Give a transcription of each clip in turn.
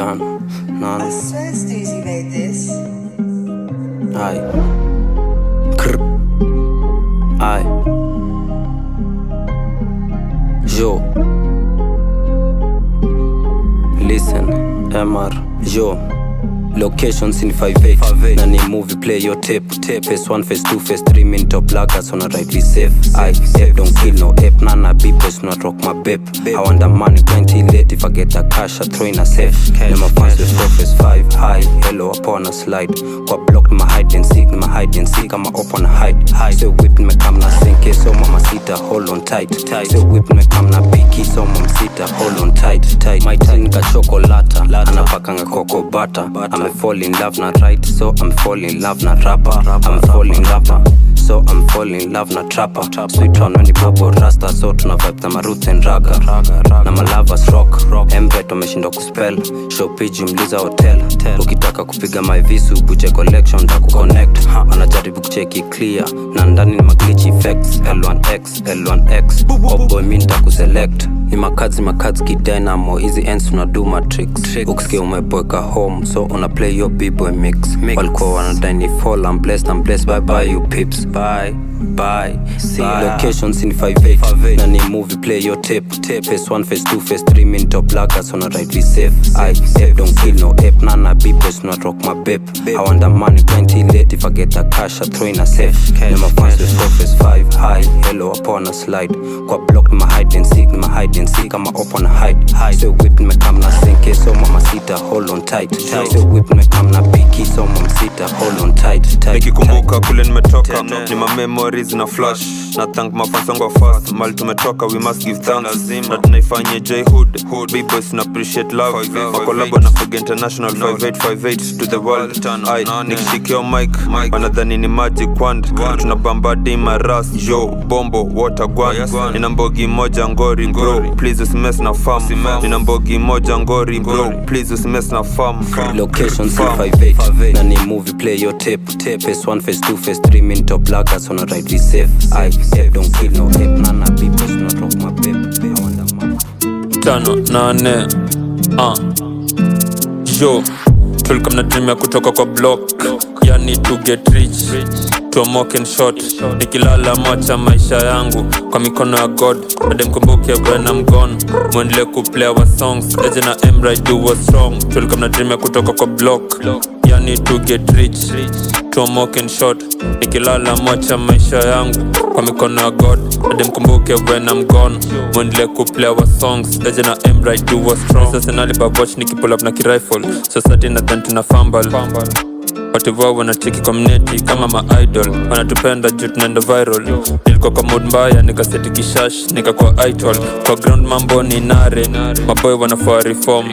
Tano, nane. I swear Stussy made this. Aye. Krr. Aye. Yo. Listen, MR. Yo. Locations in 5-8 na ni movie, play your tape. Phase 1, phase 2, phase 3, min top laggers on a right, we safe. I don't kill no ape, nana beepers, not rock my babe. I want the money plenty late, if I get the cash I throw in a safe. Then my fans will stop phase 5, high, hello upon a slide. Kwa block my hide and seek, I'm up on a hide. So whip me come na sink, so mama sita, hold on tight. So whip me come na picky, so mama sita, hold on tight. My tin ka chocolate, anapakanga cocoa butter. I'm fall in love na right, so I'm fall in love na rapper. I'm fall in love so I'm fall in love na trapper. Sweet on when the bubble rasta, so tuna vibe na roots and raga. Na my lovers rock, Embet wameshindwa kuspell. Show page mliza hotel. Ukitaka kupiga my visu, buje collection da kuconnect. Wanajaribu kucheki clear, na ndani ni maglitch effects. L1X, oh boy mi nitakuselect. Ni makads ki dynamo, easy ends unado matrix. Ukisikia umeboeka home, so una play your b-boy mix. Walikuwa wanadai ni fall, I'm blessed, bye bye you pips. Bye. See locations in 5-8 na ni movie, play your tape. Phase 1, phase 2, phase 3, min top laggers on a right, we safe. I don't kill no ape, nana beepers, not rock my babe. I want the money plenty late, if I get the cash I throw in a safe. Then my fans will stop phase 5, high, hello upon a slide. Kwa block my hide and seek, I'm up on a hide. So whip me come na sink, so mama sita, hold on tight. So whip me come na picky, so mama sita, hold on tight. Nikikumbuka kule nimetoka, ni my memories na flash. Na thank my fans wangu fast, mali tumetoka we must give thanks. Na tunaifanya J-Hood, B-boys na appreciate love. Makolabo na Fog International, 5858 to the world. Nikishikio mic, wanadhani ni magic wand. Tunabamba dima ras, yo, bombo, water gwan. Nina mbogi moja ngori bro, please usimess na farm. Nina mbogi moja ngori bro, please usimess na farm. Locations in 5-8 na ni movie, play your tape. Phase 1, phase 2, phase 3, min top laggers on a right, we safe. I don't kill no ape, nana beepers, not rock my babe. I want the money. 5, 8 Yo, tulika mnatumia kutoka kwa block. Yani to get rich, to mock and shot. Nikilala macha maisha yangu kwa mikono ya God. Ade mkumbuke when I'm gone, mwendele kuplay our songs. Eje na Emra do what's wrong. Tulika mnatumia kutoka kwa block. Yani to get rich, to mock and shot. Nikilala macha maisha yangu kwa mikono ya God. Ade mkumbuke when I'm gone, mwendele kuplay our songs. Eje na Emra do what's wrong. Sasa nalipa watch nikipull up na kirifle. Society na dhanti na fumble. Watu wao wanacheki community kama ma-idol. Wanatupenda juu tunaenda viral. Nilikuwa kwa mood mbaya, nikaseti kishash, nika kwa idol. Kwa ground mambo ni nare, maboy wanafaa reform.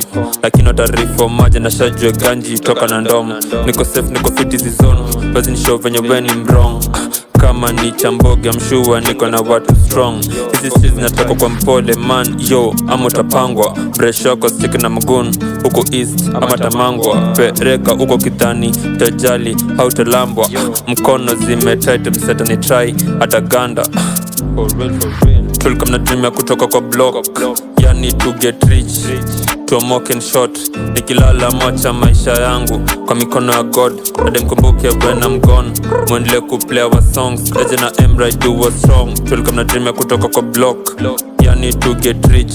Lakini wata reform maja na shajwe ganji toka na ndom. Niko safe, niko fit hizi zone, bazi nishow venye weni mbrong. Kama ni chamboge mshua, niko na watu strong. Hizi streets zinatoka kwa mpole man, yo, ama utapangwa. Breshoko stick na mgun, huko east, ama tamangwa. Pereka huko kithani, tajali, hautalambwa. Mkono zime tight, mseta ni try, hata ganda. Tulika mnatumia kutoka kwa block. Yani to get rich, to mock and shot. Nikilala macha maisha yangu kwa mikono ya God. Ade mkumbuke when I'm gone, mwendele kuplay our songs. Eje na Emra do what's wrong. Tulika mnatumia kutoka kwa block. Yani to get rich,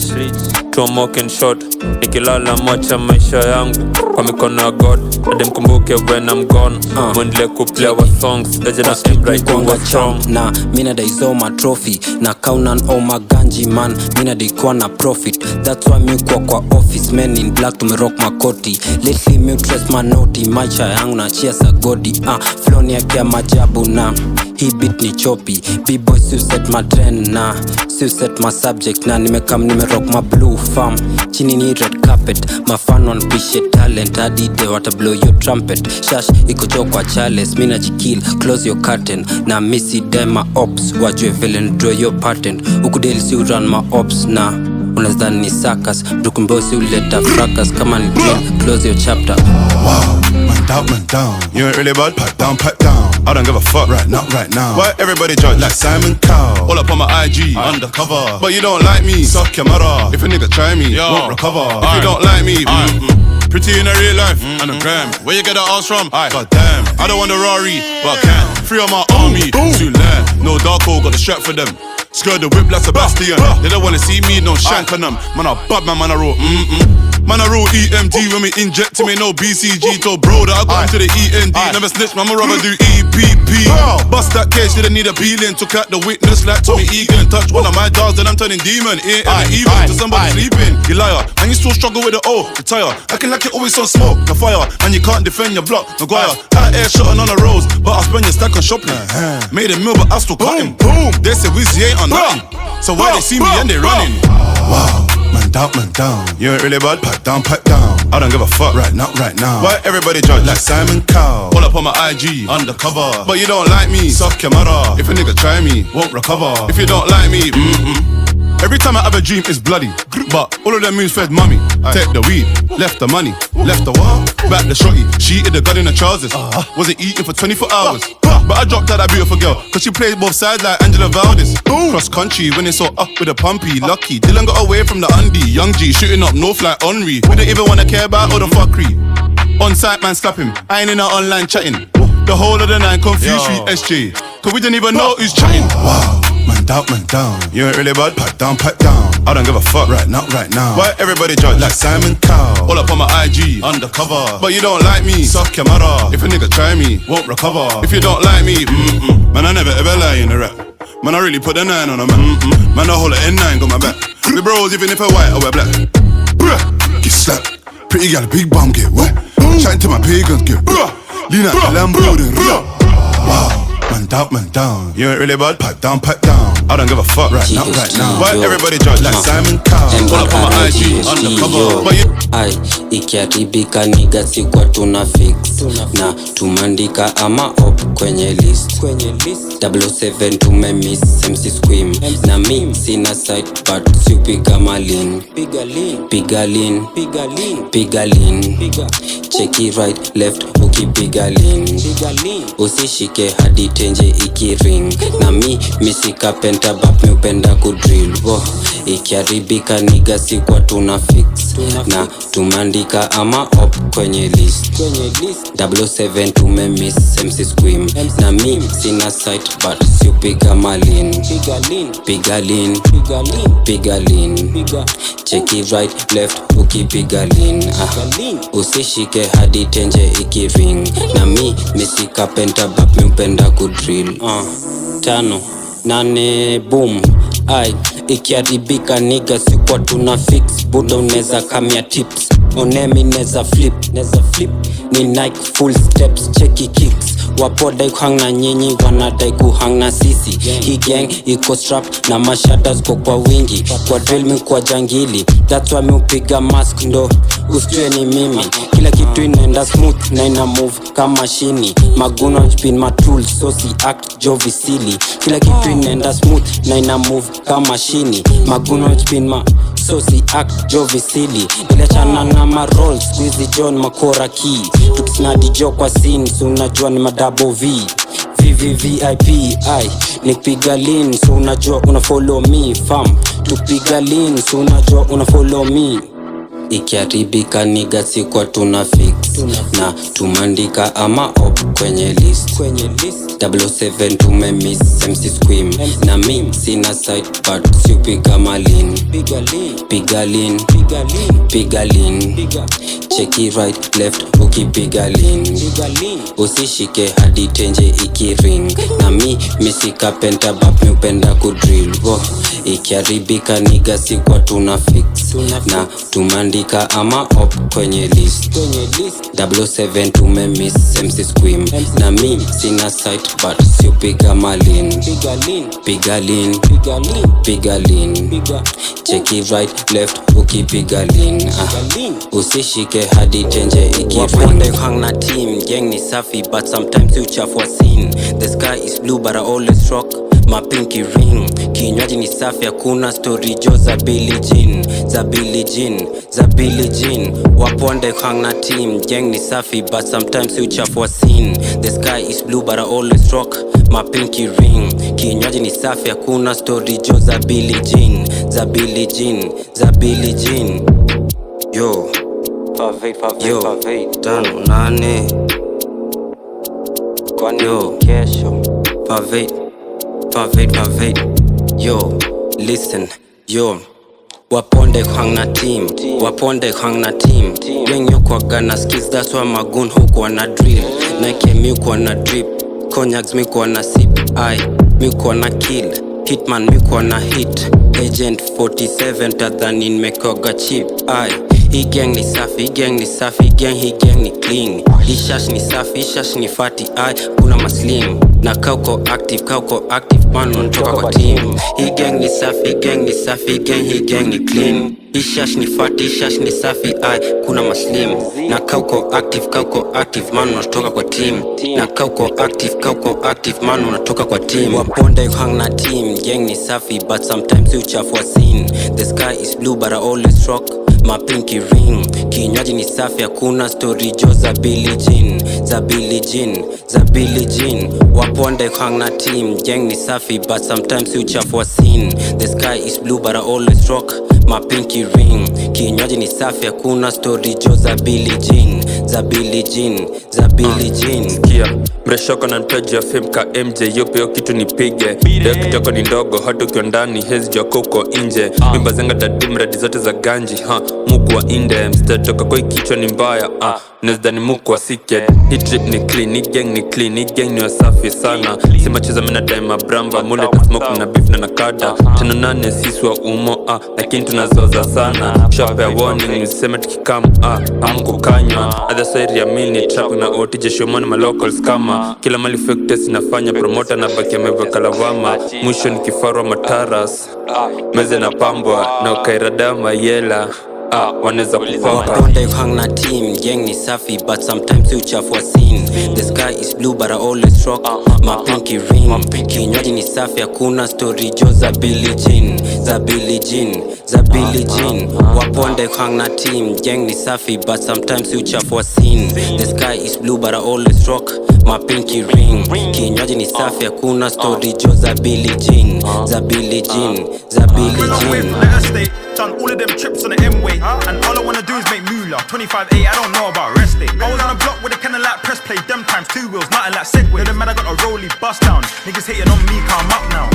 to mock and shot. Nikilala macha maisha yangu kwa mikono ya God. Ade mkumbuke when I'm gone, mwendele kuplay our songs. Eje na Emra do what's wrong. Na mina dai zo ma trophy, na kaunan o maganji man. Mina dai kwa na profit, that's why mi kwa office. Men in black tumerock makoti. Lately mi dress manoti, maisha yangu na chia sa godi. Flow ni yake ya majabu na hii beat ni choppy. B-boy si uset ma trend na si uset ma subject. Na nimerock ma blue farm, chini ni red carpet. Mafan wanapishe talent, hadi de wata blow your trumpet. Shash iko choko kwa Charles, mina jikill, close your curtain. Na missy dema ops, wajue villain draw your pattern. Ukudeli si run ma ops na unazani ni sakas. Mtukumbosi uleta fracas, kama ni dream, close your chapter. Wow, man down, you ain't really bad, pat down. I don't give a fuck right now. Why everybody judge like Simon Cowell? All up on my IG, undercover. But you don't like me, suck your mother. If a nigga try me, won't recover. If you don't like me, Pretty in a real life and a gram. Where you get that ass from? God damn, I don't want a Rari, but I can. Free on my army, too land. No Darko, got the strap for them. Skirt the whip like Sebastian. They don't wanna see me, no shank on them. Man, I bad man, I roll. Man, I roll EMT when we inject him, ain't no BCG. Told bro that I got into the END. Never snitch, man, I'ma rather do EPP. Bust that case, didn't need a peeling. Took out the witness like Tommy Egan. Touch one of my dogs, then I'm turning demon. Ain't even to somebody sleeping. You liar, and you still struggle with the O. Retire, acting like you always on smoke. The fire, and you can't defend your block. Maguire, out here shotting on the roads, but I spend your stack on shopping. Made a meal, but I still cut him. They say Wizzy ain't on nothing. So why they see me and they running? Wow, man down. You ain't really bad, pat down. I don't give a fuck, right now. Why everybody judge like Simon Cowell? All up on my IG, undercover. But you don't like me, suck your mother. If a nigga try me, won't recover. If you don't like me, Every time I have a dream, it's bloody. But all of them moves fed mummy. Take the weed, left the money, left the what? Back the shotty. She hid the gun in the trousers. Wasn't eating for 24 hours. But I dropped out that beautiful girl, cause she plays both sides like Angela Valdez. Cross country, when it's all up with a pumpy. Lucky, Dylan got away from the undie. Young G shooting up north like Henry. We don't even wanna care about all the fuckery. On site, man, slap him. I ain't in our online chatting. The whole of the night confused with SJ, cause we don't even know who's chatting. Wow, man down. You ain't really bad, pat down. I don't give a fuck, right now. Why everybody judge like Simon Cowell? All up on my IG, undercover. But you don't like me, suck your mother. If a nigga try me, won't recover. If you don't like me, man, I never ever lie in the rap. Man, I really put the 9 on a man. Man, I hold a N9, got my back. We bros, even if I white or wear black. Get slapped. Pretty gal, big bum, get wet. Chatting to my pagans, get lean out the Lambo, then wow. Man down. You ain't really bad, pat down. I don't give a fuck, right now. Why everybody judge like Simon Cowell? Pull up on my IG, undercover. But you ikiharibika niga sikwa tuna fix na tumandika ama op kwenye list 007 tumemiss MC Squim na mi sina side but siupiga malin piga lean cheki right left ukipiga lean usishike hadi tenje ikiring na mi misika penta bap mi upenda kudrill ikiharibika niga sikwa tuna fix na tumandika ama op kwenye list 007 tumemiss MC Squim na mi sina site but siupiga malin piga lean cheki right left ukipiga lean usishike hadi tenje ikiring na mi misika penta bap mi upenda kudrill 5 8 boom ai ikiharibika niga sikwa tuna fix buda uneza kamia tips onemi neza flip ni Nike full steps cheki kicks wapodai kuhang na nyinyi wanadai kuhang na sisi hii gang iko strap na mashada ziko kwa wingi kwa drill mi kwa jangili that's why mi upiga mask ndo usitue ni mimi kila kitu inaenda smooth na ina move kama shini maguno spin my tools so si act jovi silly kila kitu inaenda smooth na ina move kama shini maguno spin my so si act jovi silly iliachana na ma rolls squeezy John makora key tukisnadi jo kwa scene so unajua ni madouble V VVVIP ai nikipiga lean so unajua una follow me fam tupiga lean so unajua una follow me ikiharibika niga sikwa tuna fix na tumandika ama op kwenye list 007 tumemiss MC Squim na mi sina side but siupiga malin piga lean cheki right left ukipiga lean usishike hadi tenje ikiring na mi misika penta bap mi upenda kudrill ikiharibika niga sikwa tuna fix na tumandika ama op kwenye list 007 tumemiss MC Squim na mi sina site but siupiga malin piga lean cheki right left ukipiga lean usishike hadi tenje ikiring hang na team gang ni safi but sometimes you chafua scene the sky is blue but I always rock my pinky ring kinywaji ni safi hakuna story jo za Billie Jean waponde hang na team gang ni safi but sometimes you chafua scene the sky is blue but I always rock my pinky ring kinywaji ni safi hakuna story jo za Billie Jean yo Yo, tano nane yo, kesho Pavate yo, listen yo, waponde hang na team Yang yo kwa gana skills, that's why magoon huku wana drill. Nike mi kwa na drip, cognacs mi kwa na sip, mi kwa na kill, hitman mi kwa na hit, agent 47 tadhani nimekoga chip. Hii gang ni safi, hii gang ni clean. Hii shash ni safi, shash ni fati, kuna maslim. Na kauko active, man unatoka kwa team. Hii gang ni safi, hii gang ni clean. Hii shash ni fati, shash ni safi, kuna maslim. Na kauko active, man unatoka kwa team. Na kauko active, man unatoka kwa team. Waponde hang na team, gang ni safi, but sometimes you chafua scene. The sky is blue, but I always rock my pinky ring. Kinywaji ni safi, hakuna story jo za Billie Jean. Waponde hang na team, gang ni safi, but sometimes you chafua scene. The sky is blue, but I always rock my pinky ring. Kinywaji ni safi, hakuna story jo za Billie Jean. Sikia, mreshoko na ntaji ya fame ka MJ. Yope yo kitu nipige, deo kitoko ni ndogo, hatu ukiwa ndani hezi jua kuko inje. Mimba zenga dadim radi zote za ganji, muku wa inde. Mstatoka kwa ikichwa ni mbaya, nezidani muku wa siket. Hii trip ni clean, hii gang ni wasafi sana. Sima cheza mina daima bramba, mule tasmoku na beef na nakada. Teno nane sisi wa umo, lakini tunazoza sana. Shop ya warning, niseme tukikamu, amuku kanywa. Other side ya mil ni trap na otije shomani ma locals kama. Kila mali fake test inafanya promoter na baki ameweka lawama. Mwisho ni kifarwa mataras, meze na pambwa na ukairadama yela. Waneza kupoka. Waponde hang na team, gang ni safi, but sometimes you chafua scene. The sky is blue, but I always rock my pinky ring. Kinywaji ni safi, hakuna story jo za Billie Jean. Waponde hang na team, gang ni safi, but sometimes you chafua scene. The sky is blue, but I always rock my pinky ring. Kinywaji ni safi, hakuna story jo za Billie Jean. Done all of them trips on the M-way, and all I wanna do is make moolah. 25A, I don't know about rest day. I was on a block with a kinda like press play, them times 2 wheels, nothing like Segway. Doesn't matter, I got a rollie bust down. Niggas hating on me, come up now.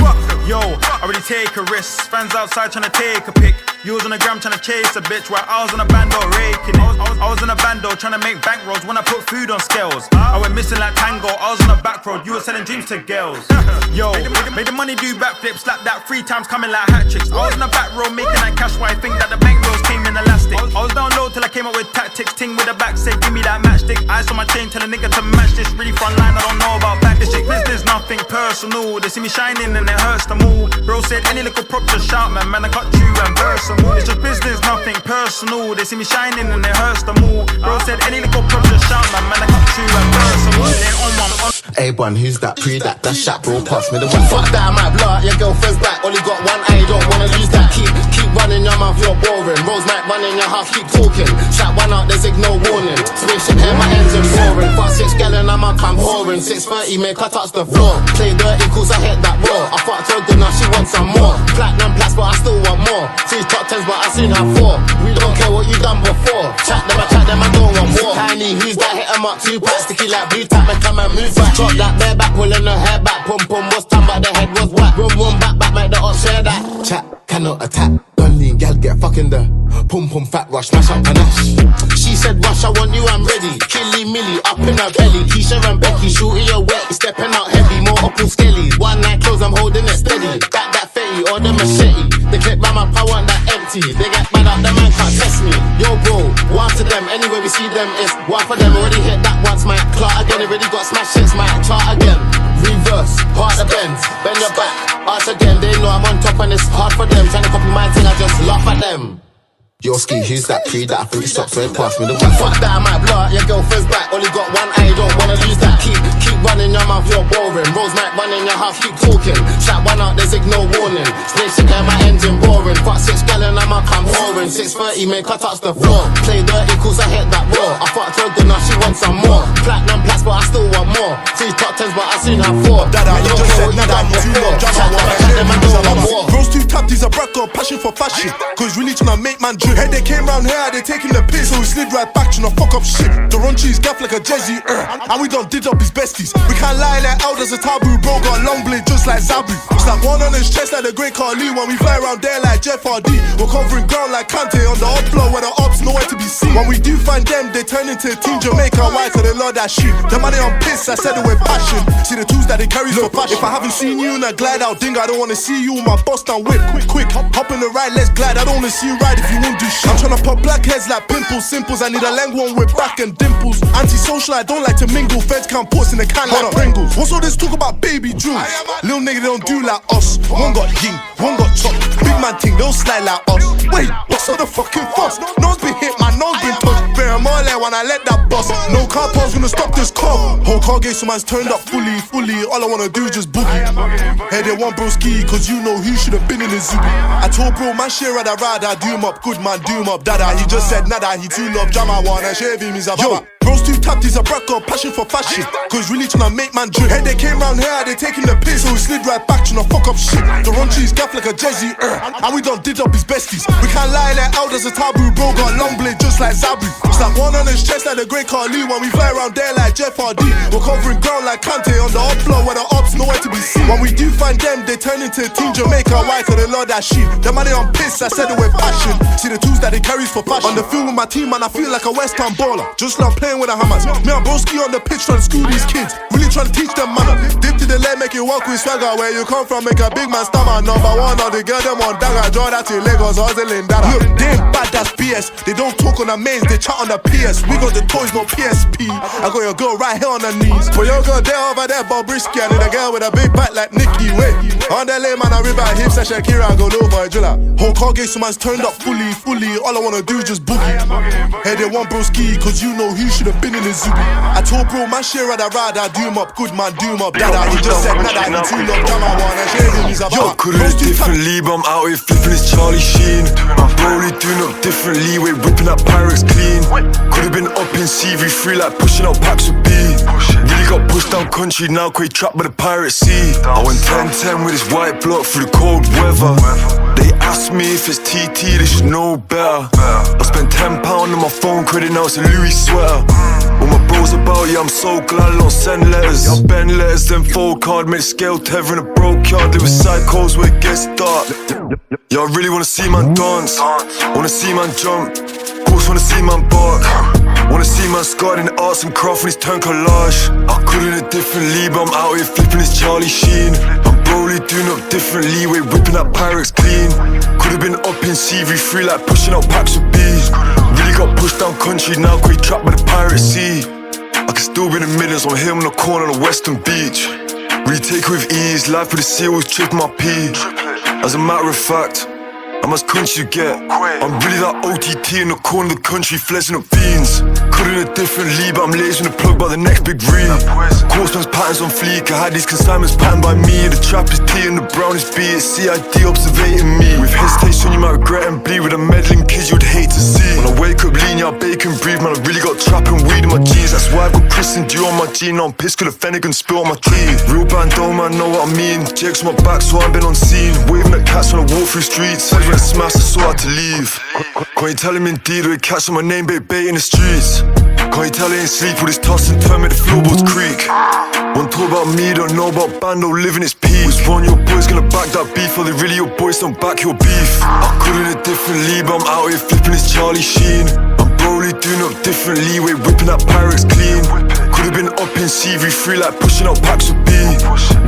Yo, I really take a risk. Fans outside tryna take a pic. You was on the gram tryna chase a bitch, while I was on a bando raking it. I was on a bando tryna make bank rolls when I put food on scales. I went missing like Tango, I was on the back road, you were selling dreams to girls. Yo, made the money do backflips, slap that 3 times coming like hat tricks. I was on the back road making that cash, why I think that the bank rolls came in elastic. I was down low till I came up with tactics, ting with the back, say give me that matchstick. Ice on my chain, tell a nigga to match this. Really front line, I don't know about back. This shit business, nothing personal. They see me shining and it hurts them all. Bro said any little prop just shout, man I got you and versatile. It's just business, nothing personal. They see me shining and it hurts them all. Bro said any little prop just shout, man I got you and versatile. They on one. A1, who's that? That shot, bro, pass me the one. Fuck that, I might blow out your girlfriend's back. Only got one eye, don't wanna lose that. Keep running your mouth, you're boring. Rose might run in your house, keep talking. Shot one out, there's no warning. Spaceship here, my engine roaring. Fast 6 gallon, I'm whoring. 6:30, make her touch the floor. Play dirty, cause I hit that raw. I fucked her good, now she wants some more. Platinum plus, but I still want more. 3 top 10s, but I seen her 4. We don't care what you done before. Chat them, I don't want more. Tiny, who's that? Hit 'em up, 2 packs, sticky like blue tap, man, come and move back. Drop that bare back, pulling her hair back. Pum pum was time, but the head was whack. Room back, make the odds share that. Chat cannot attack. Don't lean, gal get fucking the pum pum fat rush, smash up panache. She said rush, I want you, I'm ready. Killy Millie up in her belly. Keisha and Becky, shooting your wet, stepping out heavy, more up in skellies. One night close, I'm holding it steady. That fetty or the machete. The clip by my power and that empty. They get mad up, the man can't test me. Yo bro, one to them, anywhere we see them is one for them. Already hit that once, might clout again. Already got smash hits, might chart again. Reverse, part the bends, bend your back, arch again. They know I'm on top and it's hard for them. Trying to copy my thing, I just laugh at them. Yo ski, who's that? That I think it stops when it pass me the one. Fuck that, I might blow out your girlfriend's back. Only got one eye, don't wanna lose that. Keep running your mouth, you're boring. Rose might run in your house, keep talking. Shot one out, there's no warning. Spaceship here, my engine boring. Fuck 6 gallon, I'm whoring. 6:30, make her touch the floor. Play dirty, cause I hit that raw. I fucked her good, now she wants some more. Platinum plus, but I still want more. 3 top 10s, but I seen her 4. That you just said, now I'm too much. Chat them, I don't want more. Bro's too tapped These are black got passion for fashion, cause really tryna make man drip. Hey, they came round here, they taking the piss, so we slid right back, tryna fuck up shit. The runchies gaff like a Jezzy, and we done did up his besties. We can't lie like elders a taboo, bro got a long blade just like Zabu. It's like one on his chest like the great Carly, when we fly around there like Jeff Hardy. We're covering ground like Kante on the up floor where the ops nowhere to be seen. When we do find them, they turn into Team Jamaica. Why? Cause they love that shit. The money on piss, I said it with passion. See the tools that they carry for fashion. If I haven't seen you in a glide out ding, I don't wanna see you in my Boston whip. Quick, hop in the ride, let's glide. I don't wanna see you ride if you won't do shit. I'm tryna pop black heads like pimples, simples. I need a lang one with back and dimples. Anti-social, I don't like to mingle. Feds can't put in the can like Pringles. What's all this talk about baby jewels? Little nigga, they don't do like us. One got ying, one got chop. Big man ting, they don't slide like us. Wait, what's all the fucking fuss? No one's been hit, my nose been touched. Bear in mind when I let that bust. No car park's gonna stop this car. Whole car gate, so man's turned up fully. All I wanna do is just boogie. Hey, they want broski, cause you know who should've been in the zoo. I told bro, man, shit rather ride. Do him up, good man, do him up, dada. He just said nada, he too love Jama wanna shave him, he's a baba. Bros too tapped, he's a brat got passion for fashion, cause really tryna make man drip. Hey, they came round here, they taking the piss, so we slid right back, tryna fuck up shit. The runchies gaff like a Jezzy, and we done did up his besties. We can't lie like elders a taboo, bro got a long blade just like Zabu. It's like one on his chest like the great Carly, when we fly around there like Jeff Hardy. We're covering ground like Kante on the up floor where the ops nowhere to be seen. When we do find them, they turn into Team Jamaica. Why? Cause they love that shit. The money on piss, I said it with passion. See the tools that they carry for fashion. On the field with my team, man, I feel like a West Ham baller. Just love playing with the hammers. Me and broski on the pitch trying to school these kids. Really trying to teach them manner. Dip to the leg, make you walk with swagger. Where you come from, make a big man stammer. Number one, all the girl them on dagger. Draw that to Lagos, hustling dada. Look, they ain't bad, that's BS. They don't talk on the mains, they chat on the PS. We got the toys, no PSP. I got your girl right here on her knees. But your girl there over there, Bob Risky. I need a girl with a big back like Nicki. Wait, on the lane, man, I rip out hips and Shakira. I go over a driller. Whole car gate, so man's turned up fully. All I wanna do is just boogie. Hey, they want broski, cause you know who should've been in the zoo. I told bro, man, shit rather ride. Do him up, good man, do him up, dada. He just said nada, he too love Jama wanna shave him, he's a baba. Could've done it differently, but I'm out here flipping this Charlie Sheen. I'm probably doing up differently, we're whipping that Pyrex clean. Could've been up in CV3 like pushing out packs with B. Really got pushed down country, now quite trapped by the pirate sea. I went 10-10 with this white block through the cold weather. They asked me if it's TT, they should know better. I spent £10 on my phone credit, now it's a Louis sweater. When my bros about, yeah, I'm so glad I don't send letters. I bend letters, then fold card, made a scale tether in a broke yard. There was psychos where it gets dark. Yeah, I really wanna see man dance, wanna see man jump, of course wanna see man bark. Wanna see man scarred in the arts and craft when it's turned collage. I could've done it differently, but I'm out here flipping this Charlie Sheen. I'm probably doing up differently, we're whipping that Pyrex clean. Could've been up in CV3 like pushing out packs with bees. Really got pushed down country, now quite trapped by the pirate sea. I can still be in the millions, I'm here on the corner on the western beach. Really take it with ease, life with the sea always trip my pee. As a matter of fact, I'm as country you get. I'm really that OTT in the corner of the country, fleshing up fiends. Could've done it differently, but I'm lazy on the plug by the next big read. Courseman's patterns on fleek, I had these consignments patterned by me. The trap is T and the brown is B, it's CID observating me. With hesitation you might regret and bleed, with a meddling kids you'd hate to see. When I wake up lean, yeah, I bake and breathe, man, I really got trap and weed in my jeans. That's why I've got Chris and Dew on my jean. Now I'm pissed 'cause the Fennigan spill on my teeth. Real bando man, know what I mean. Jakes on my back, so I've been on scene. Waving at cats when I walk through streets. When I smash, it's so hard to leave. Can't you tell him indeed, or he catch on my name, bait in the streets. Can't you tell he ain't sleep with his toss and turn, make the floorboards creak. Won't talk about me, don't know about bando, living his peak. Which one your boys gonna back that beef, or they really your boys don't back your beef? I could've done it differently, but I'm out here flipping this Charlie Sheen. I'm probably doing up differently, we're whipping that Pyrex clean. Could've been up in CV3 like pushing out packs with B.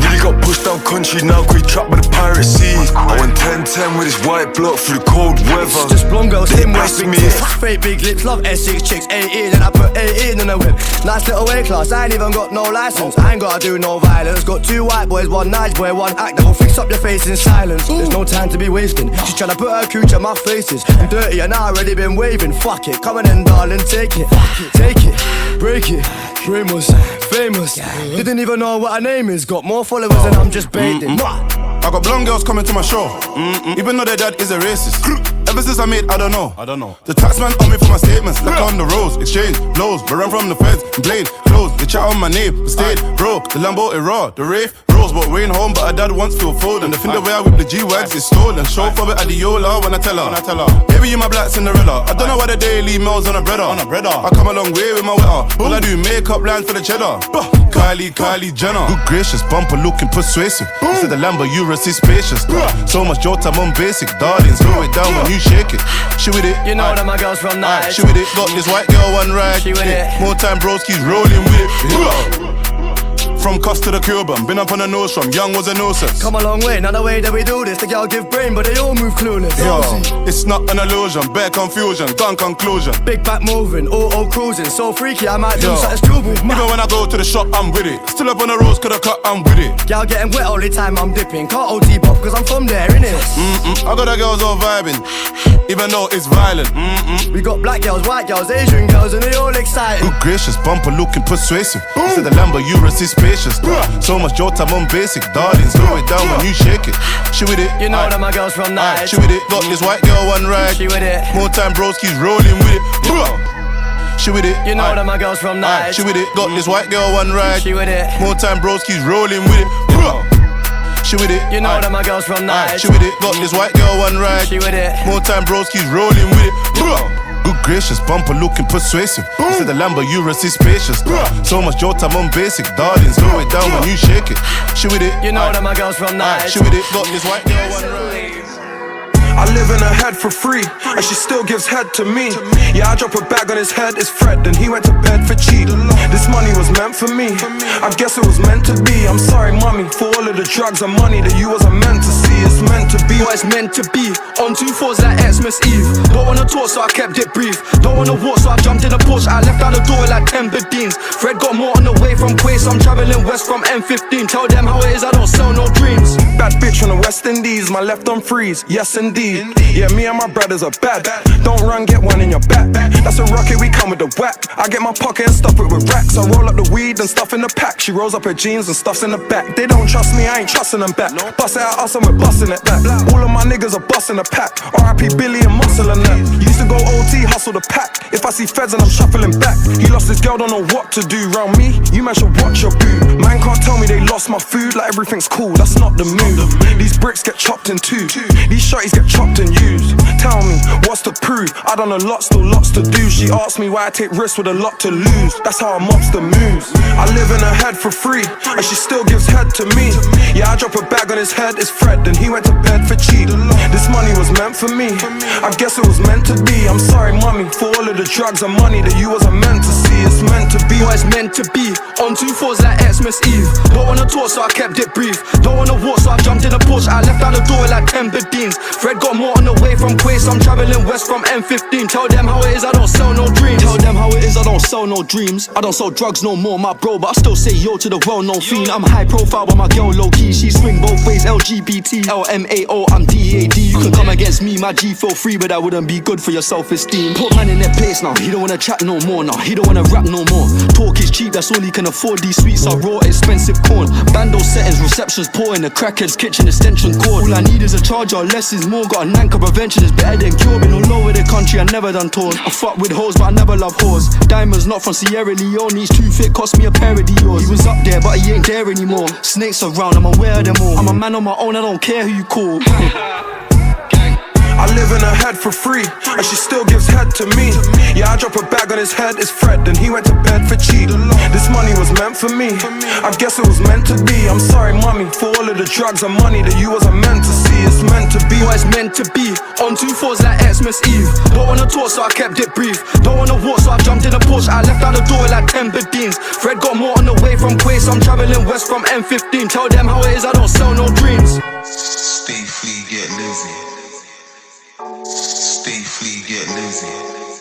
Really got pushed down country, now quite trapped by the pirate sea. I went 10-10 with this white block through the cold weather. Just blonde girls, him waist, big me tits, fake big lips, love Essex chicks, 18, and I put 18 in a whip. Nice little weight class, I ain't even got no license. I ain't gotta do no violence. Got 2 white boys, 1 nice boy, 1 actor. Will fix up your face in silence. There's no time to be wasting. She's tryna put her cooch at my faces. I'm dirty and I already been waving. Fuck it, come on in, darling, take it. Take it, break it. Famous, famous. Didn't even know what her name is. Got more followers than I'm just baiting. I got blonde girls coming to my show, even though their dad is a racist. Ever since I made, I don't know. The taxman on me for my statements, like on the roads, exchange blows. We run from the feds, blade closed. They chat on my name, the state broke. The Lambo is raw, the Wraith roll. Rose, but we ain't home, but her dad wants Phil Foden. The thing the way I whip the G-Wags is stolen. Show for it at the Yola when I tell her. Baby, you my black Cinderella. I don't know why the daily mails on a breader. I come a long way with my wetter. All I do makeup lines for the cheddar. Kylie Jenner. Good gracious, bumper looking persuasive. Instead the Lambo, Urus is spacious. So much Jota, I'm basic. Darling, slow it down when you shake it. She with it. You know that my girls from night. She with it. Got this white girl one ride. She with it. More time broski's rolling with it. From Costa to Cuban, been up on the nose from young was a no-sense. Come a long way, not the way that we do this. The girl give brain, but they all move clueless. Yo, it's not an illusion, bare confusion, done conclusion. Big back moving, auto cruising, so freaky I might do something stupid. Even when I go to the shop, I'm with it. Still up on the roads, coulda cut, I'm with it. Girl getting wet all the time, I'm dipping. Can't OT pop, cause I'm from there, innit? I got the girls all vibing, even though it's violent. We got black girls, white girls, Asian girls, and they all excited. Good gracious, bumper looking persuasive. Instead the Lambo, Urus is spacious. So much Jota, I'm basic. Darling, slow it down when you shake it. She with it. You know that my girls from night. She with it. Got this white girl one ride. She with it. More time broski's rolling with it. She with it. You know that my girls from night. She with it. Got this white girl one ride. She with it. More time broski's rolling with it. She with it. You know that my girls from night. She with it. Got this white girl one ride. She with it. More time broski's rolling with it. Good gracious, bumper looking persuasive. Instead the Lambo, Urus is spacious. So much Jota, I'm basic. Darling, slow it down when you shake it. She with it. You know that my girls from night. She with it. Got this white girl one ride. I live in her head for free, and she still gives head to me. Yeah, I drop a bag on his head, it's Fred, and he went to bed for cheap. This money was meant for me, I guess it was meant to be. I'm sorry, mommy, for all of the drugs and money that you wasn't meant to see. It's meant to be what it's meant to be. On 2 4s like Xmas Eve. Don't wanna talk, so I kept it brief. Don't wanna walk, so I jumped in a Porsche. I left out the door like 10 Bedines. Fred got more on the way from Quay, so I'm traveling west from M15. Tell them how it is, I don't sell no dreams. Bad bitch from the West Indies, my left on freeze, yes indeed. Yeah, me and my brothers are bad. Don't run, get one in your back. That's a rocket, we come with the whack. I get my pocket and stuff it with racks. I roll up the weed and stuff in the pack. She rolls up her jeans and stuffs in the back. They don't trust me, I ain't trusting them back. Bust it out us and we're busting it back. All of my niggas are busting the pack. R.I.P. Billy and Muscle and that. Used to go OT, hustle the pack. If I see feds and I'm shuffling back. He lost his girl, don't know what to do. Round me, you man should watch your boo. Man can't tell me they lost my food like everything's cool. That's not the move. These bricks get chopped in two. These shotties get chopped and used. Tell me, what's to prove? I done a lot, still lots to do. She asked me why I take risks with a lot to lose. That's how a mobster moves. I live in her head for free, and she still gives head to me. Yeah, I drop a bag on his head, it's Fred, and he went to bed for cheap. This money was meant for me, I guess it was meant to be. I'm sorry, mommy, for all of the drugs and money that you wasn't meant to see. It's meant to be what it's meant to be. On 2 4s like Xmas Eve. Don't wanna talk, so I kept it brief. Don't wanna walk, so I jumped in a Porsche. I left out the door like 10 Bedines. Fred got more on the way from Quay, so I'm traveling west from M15. Tell them how it is, I don't sell no dreams. Tell them how it is, I don't sell no dreams. I don't sell drugs no more, my bro, but I still say yo to the well-known fiend. I'm high profile, but my girl low-key. She swing both ways, LGBT, LMAO, I'm DAD. You can come against me, my G feel free, but that wouldn't be good for your self-esteem. Put man in their place now, he don't wanna chat no more now. He don't wanna rap no more. Talk is cheap, that's all he can afford. These sweets are raw, expensive corn. Bando settings, receptions poor in the crackhead's kitchen extension cord. All I need is a charger, less is more. Got a nanker, prevention is better than cure. Been all over the country, I never done tours. I fuck with hoes, but I never love whores. Diamonds not from Sierra Leone, he's too fit, cost me a pair of Dior's. He was up there, but he ain't there anymore. Snakes around, I'm aware of them all. I'm a man on my own, I don't care who you call. I live in her head for free, and she still gives head to me. Yeah, I drop a bag on his head, it's Fred, and he went to bed for cheap. This money was meant for me, I guess it was meant to be. I'm sorry, mommy, for all of the drugs and money that you wasn't meant to see. It's meant to be what it's meant to be. On 2 4s like Xmas Eve. Don't wanna talk, so I kept it brief. Don't wanna walk, so I jumped in a Porsche. I left out the door like 10 Bedines. Fred got more on the way from Quay, so I'm traveling west from M15. Tell them how it is, I don't sell no dreams. Stay free, get lazy. Stay free, get lazy.